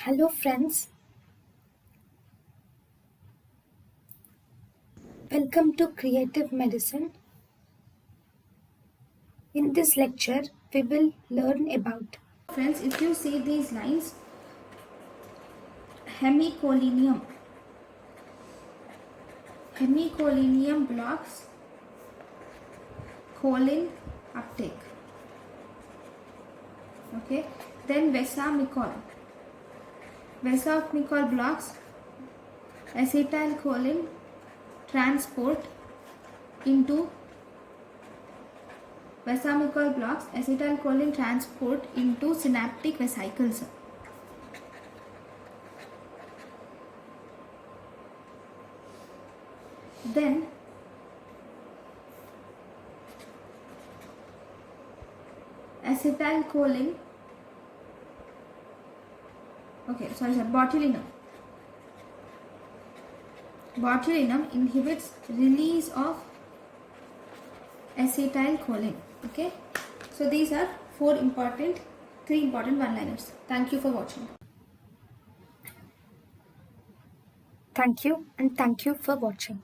Hello friends, welcome to Creative Medicine. In this lecture, we will learn about Friends, if you see these lines, hemicolinium blocks choline uptake. Okay, then vesamicol blocks acetylcholine transport into synaptic vesicles. Then acetylcholine botulinum inhibits release of acetylcholine. Okay, so these are three important one-liners. Thank you for watching. Thank you and thank you for watching.